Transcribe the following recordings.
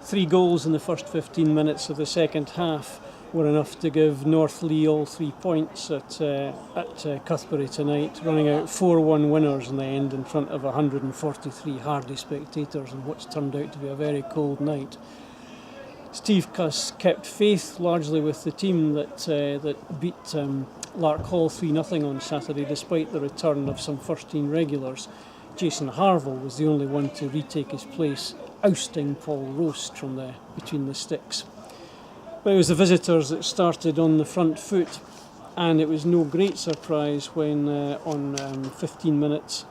3 goals in the first 15 minutes of the second half were enough to give North Leigh all 3 points at Cuthbury tonight, running out 4-1 winners in the end in front of 143 hardy spectators in what's turned out to be a very cold night. Steve Cuss kept faith largely with the team that beat Lark Hall 3-0 on Saturday, despite the return of some first-team regulars. Jason Harville was the only one to retake his place, ousting Paul Roast from between the sticks. But it was the visitors that started on the front foot, and it was no great surprise when on 15 minutes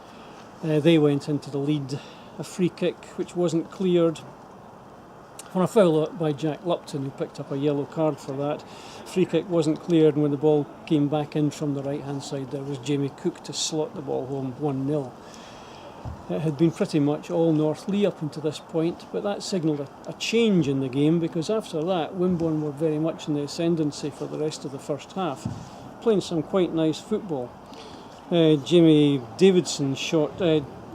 they went into the lead. A free kick which wasn't cleared on a foul by Jack Lupton, who picked up a yellow card for that. Free kick wasn't cleared, and when the ball came back in from the right hand side, there was Jamie Cook to slot the ball home 1-0. It had been pretty much all North Leigh up until this point, but that signalled a change in the game, because after that Wimborne were very much in the ascendancy for the rest of the first half, playing some quite nice football. Jamie Davidson's shot,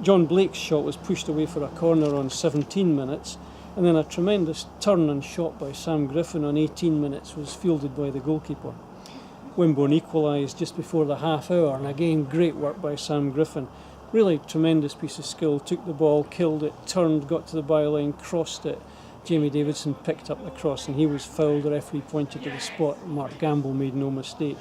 John Blake's shot was pushed away for a corner on 17 minutes, and then a tremendous turn and shot by Sam Griffin on 18 minutes was fielded by the goalkeeper. Wimborne equalised just before the half hour, and again great work by Sam Griffin. Really tremendous piece of skill, took the ball, killed it, turned, got to the byline, crossed it. Jamie Davidson picked up the cross and he was fouled. The referee pointed to the spot. Mark Gamble made no mistake.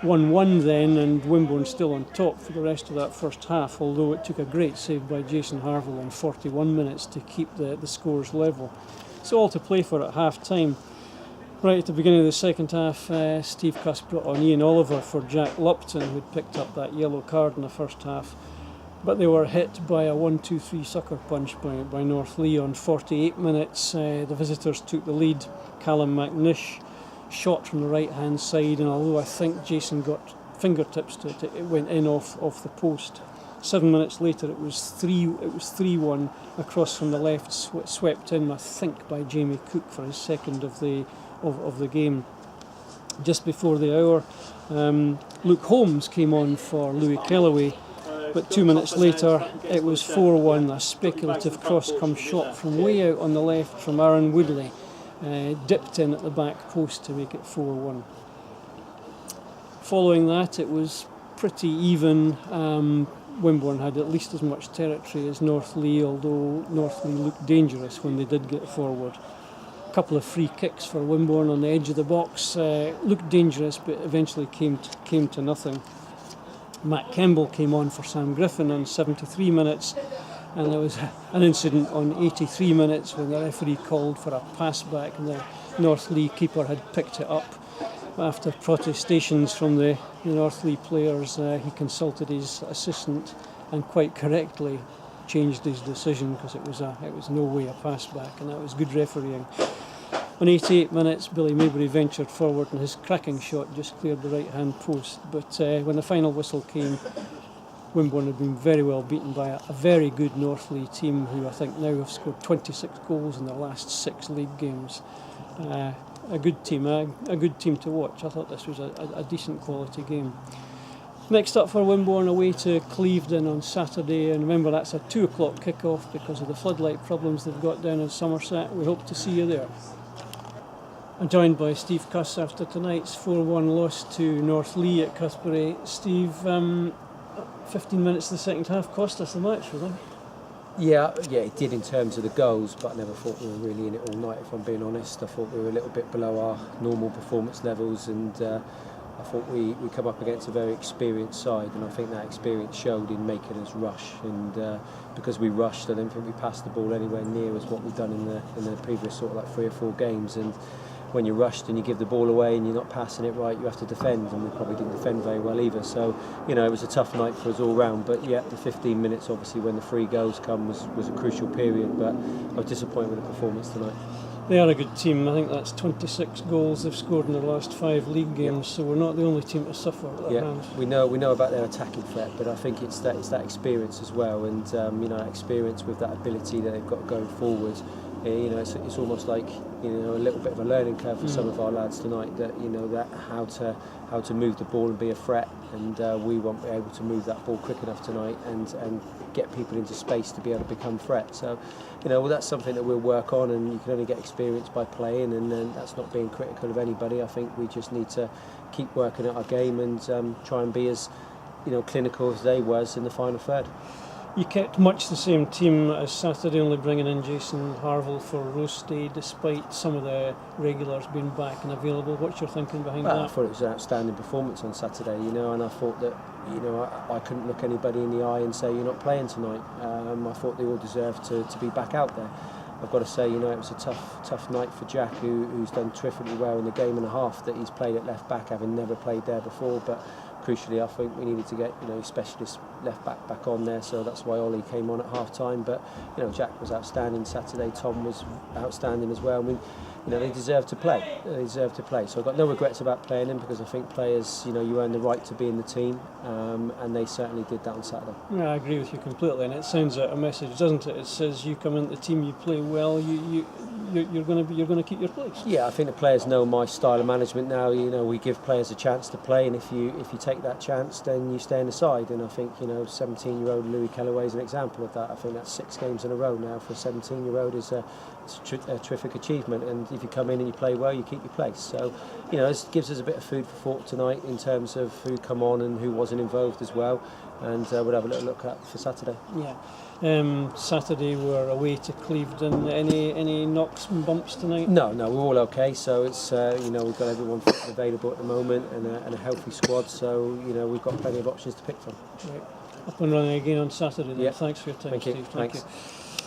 1-1 then, and Wimborne still on top for the rest of that first half, although it took a great save by Jason Harville in 41 minutes to keep the scores level. So all to play for at half time. Right at the beginning of the second half, Steve Cuss brought on Ian Oliver for Jack Lupton, who'd picked up that yellow card in the first half. But they were hit by a 1-2-3 sucker punch by North Leigh on 48 minutes. The visitors took the lead. Callum McNish shot from the right hand side, and although I think Jason got fingertips to it, it went in off the post. 7 minutes later it was 3-1 across from the left, swept in I think by Jamie Cook for his second of the game. Just before the hour, Luke Holmes came on for Louis Kellaway, but 2 minutes later it was 4-1. A speculative cross-come shot from way out on the left from Aaron Woodley dipped in at the back post to make it 4-1. Following that it was pretty even. Wimborne had at least as much territory as North Leigh, although North Leigh looked dangerous when they did get forward. A couple of free kicks for Wimborne on the edge of the box looked dangerous, but eventually came to nothing. Matt Kemble came on for Sam Griffin on 73 minutes, and there was an incident on 83 minutes when the referee called for a pass back, and the North Leigh keeper had picked it up. After protestations from the North Leigh players, he consulted his assistant and quite correctly changed his decision, because it was no way a pass back, and that was good refereeing. On 88 minutes, Billy Maybury ventured forward and his cracking shot just cleared the right hand post, but when the final whistle came, Wimborne had been very well beaten by a very good North Leigh team, who I think now have scored 26 goals in their last 6 league games. A good team to watch. I thought this was a decent quality game. Next up for Wimborne, away to Clevedon on Saturday, and remember that's a 2 o'clock kick-off because of the floodlight problems they've got down in Somerset. We hope to see you there. I'm joined by Steve Cuss after tonight's 4-1 loss to North Leigh at Cuthbury. Steve, 15 minutes of the second half cost us the match, really. Yeah, it did in terms of the goals, but I never thought we were really in it all night, if I'm being honest. I thought we were a little bit below our normal performance levels, and I thought we come up against a very experienced side, and I think that experience showed in making us rush. And because we rushed, I don't think we passed the ball anywhere near as what we've done in the previous sort of like 3 or 4 games. And when you're rushed and you give the ball away and you're not passing it right, you have to defend, and we probably didn't defend very well either. So, it was a tough night for us all round. But yeah, the 15 minutes, obviously, when the 3 goals come, was a crucial period. But I was disappointed with the performance tonight. They are a good team. I think that's 26 goals they've scored in their last 5 league games, so we're not the only team to suffer at that hands. We know about their attacking threat, but I think it's that experience as well, and experience with that ability that they've got going forward. It's almost like a little bit of a learning curve for some of our lads tonight. That that how to move the ball and be a threat and we won't be able to move that ball quick enough tonight and get people into space to be able to become threats. So, well, that's something that we'll work on, and you can only get experience by playing, and that's not being critical of anybody. I think we just need to keep working at our game and try and be as clinical as they was in the final third. You kept much the same team as Saturday, only bringing in Jason Harville for roast day, despite some of the regulars being back and available. What's your thinking behind that? I thought it was an outstanding performance on Saturday, and I thought that, I couldn't look anybody in the eye and say you're not playing tonight. I thought they all deserved to be back out there. I've got to say, it was a tough night for Jack, who's done terrifically well in the game and a half that he's played at left back, having never played there before. But crucially, I think we needed to get specialist left back on there, so that's why Ollie came on at half time. But Jack was outstanding Saturday. Tom was outstanding as well. I mean, they deserve to play. So I've got no regrets about playing them, because I think players, you earn the right to be in the team, and they certainly did that on Saturday. Yeah, I agree with you completely, and it sends out a message, doesn't it? It says you come into the team, you play well, you're going to keep your place. Yeah, I think the players know my style of management now. We give players a chance to play, and if you take that chance, then you stay in the side. And I think 17-year-old Louis Kellaway is an example of that. I think that's 6 games in a row now for a 17-year-old is a terrific achievement. And if you come in and you play well, you keep your place. So it gives us a bit of food for thought tonight in terms of who come on and who wasn't involved as well. And we'll have a little look at for Saturday. Yeah. Saturday we're away to Clevedon. Any knocks and bumps tonight? No, we're all okay. So it's we've got everyone available at the moment and a healthy squad. So we've got plenty of options to pick from. Right. Up and running again on Saturday then. Yeah. Thanks for your time, Thank you. Steve. Thanks. Thank you.